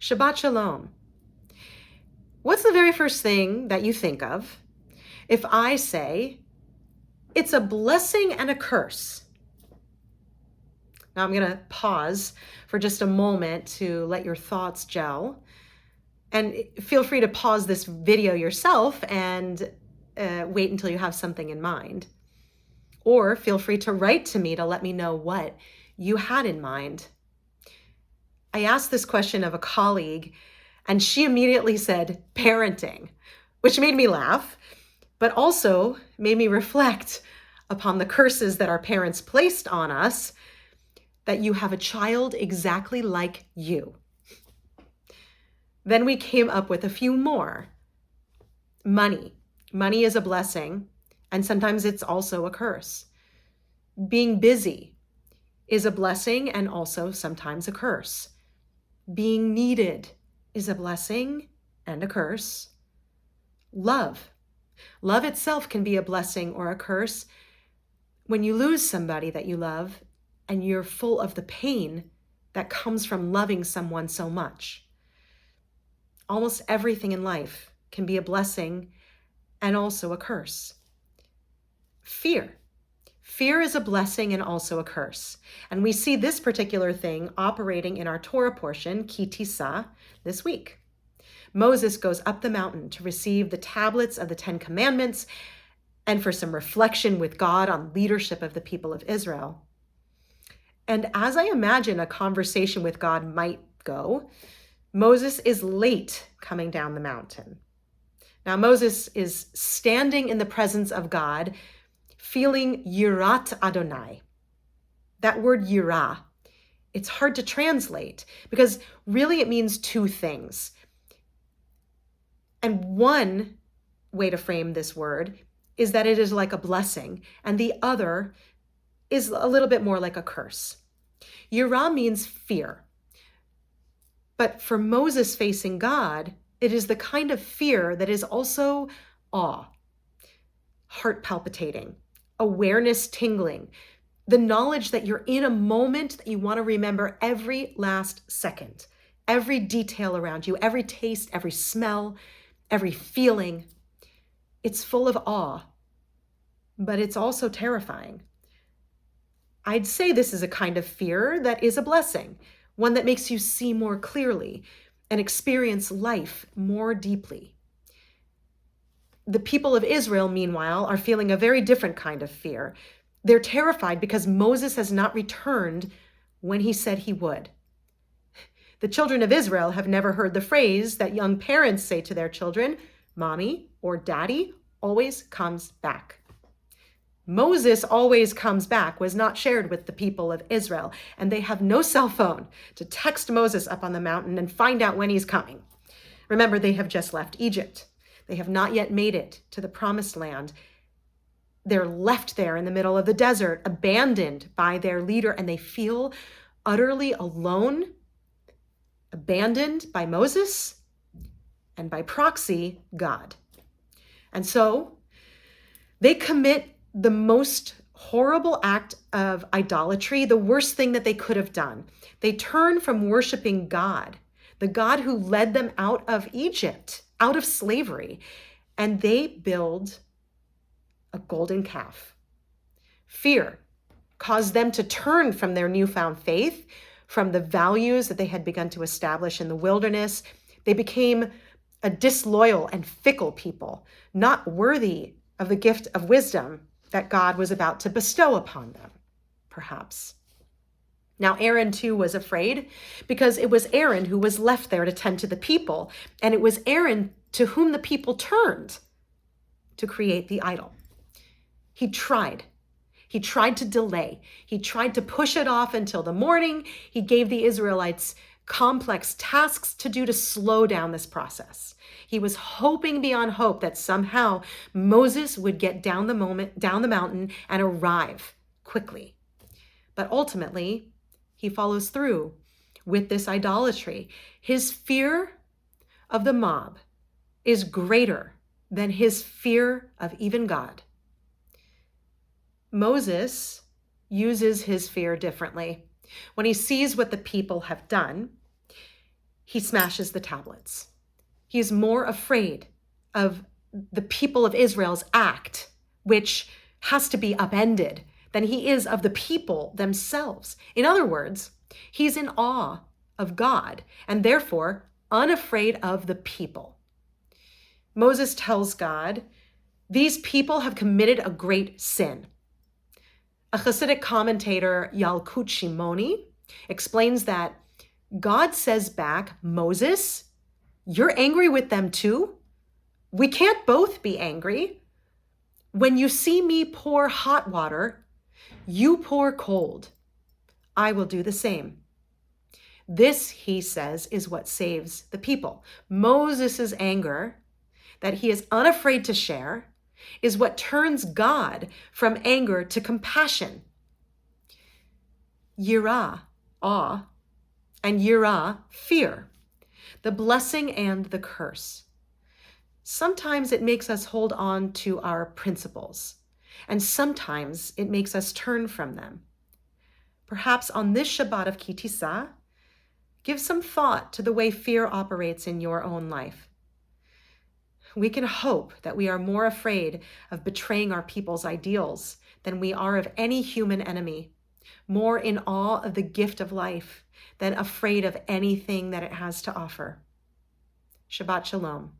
Shabbat Shalom. What's the very first thing that you think of if I say it's a blessing and a curse? Now I'm going to pause for just a moment to let your thoughts gel. And feel free to pause this video yourself and wait until you have something in mind. Or feel free to write to me to let me know what you had in mind. I asked this question of a colleague, and she immediately said, parenting, which made me laugh, but also made me reflect upon the curses that our parents placed on us, that you have a child exactly like you. Then we came up with a few more. Money. Money is a blessing, and sometimes it's also a curse. Being busy is a blessing and also sometimes a curse. Being needed is a blessing and a curse. Love. Love itself can be a blessing or a curse. When you lose somebody that you love and you're full of the pain that comes from loving someone so much. Almost everything in life can be a blessing and also a curse. Fear. Fear is a blessing and also a curse. And we see this particular thing operating in our Torah portion, Ki Tisa, this week. Moses goes up the mountain to receive the tablets of the Ten Commandments and for some reflection with God on leadership of the people of Israel. And as I imagine a conversation with God might go, Moses is late coming down the mountain. Now, Moses is standing in the presence of God, feeling Yirat Adonai. That word Yirah, it's hard to translate because really it means two things. And one way to frame this word is that it is like a blessing, and the other is a little bit more like a curse. Yirah means fear. But for Moses facing God, it is the kind of fear that is also awe, heart palpitating, awareness tingling, the knowledge that you're in a moment that you want to remember every last second, every detail around you, every taste, every smell, every feeling. It's full of awe, but it's also terrifying. I'd say this is a kind of fear that is a blessing, one that makes you see more clearly and experience life more deeply. The people of Israel, meanwhile, are feeling a very different kind of fear. They're terrified because Moses has not returned when he said he would. The children of Israel have never heard the phrase that young parents say to their children, "Mommy or Daddy always comes back." Moses always comes back was not shared with the people of Israel, and they have no cell phone to text Moses up on the mountain and find out when he's coming. Remember, they have just left Egypt. They have not yet made it to the promised land. They're left there in the middle of the desert, abandoned by their leader, and they feel utterly alone, abandoned by Moses, and by proxy, God. And so they commit the most horrible act of idolatry, the worst thing that they could have done. They turn from worshiping God, the God who led them out of Egypt, out of slavery, and they build a golden calf. Fear caused them to turn from their newfound faith, from the values that they had begun to establish in the wilderness. They became a disloyal and fickle people, not worthy of the gift of wisdom that God was about to bestow upon them, perhaps. Now, Aaron too was afraid because it was Aaron who was left there to tend to the people, and it was Aaron to whom the people turned to create the idol. He tried to delay. He tried to push it off until the morning. He gave the Israelites complex tasks to do to slow down this process. He was hoping beyond hope that somehow Moses would get down the mountain and arrive quickly. But ultimately, he follows through with this idolatry. His fear of the mob is greater than his fear of even God. Moses uses his fear differently. When he sees what the people have done, he smashes the tablets. He is more afraid of the people of Israel's act, which has to be upended, than he is of the people themselves. In other words, he's in awe of God and therefore unafraid of the people. Moses tells God, these people have committed a great sin. A Hasidic commentator, Yalkut Shimoni, explains that God says back, Moses, you're angry with them too? We can't both be angry. When you see me pour hot water, you pour cold. I will do the same. This, he says, is what saves the people. Moses' anger, that he is unafraid to share, is what turns God from anger to compassion. Yirah, awe, and yirah, fear, the blessing and the curse. Sometimes it makes us hold on to our principles, and sometimes it makes us turn from them. Perhaps on this Shabbat of Ki Tisa, give some thought to the way fear operates in your own life. We can hope that we are more afraid of betraying our people's ideals than we are of any human enemy, more in awe of the gift of life than afraid of anything that it has to offer. Shabbat Shalom.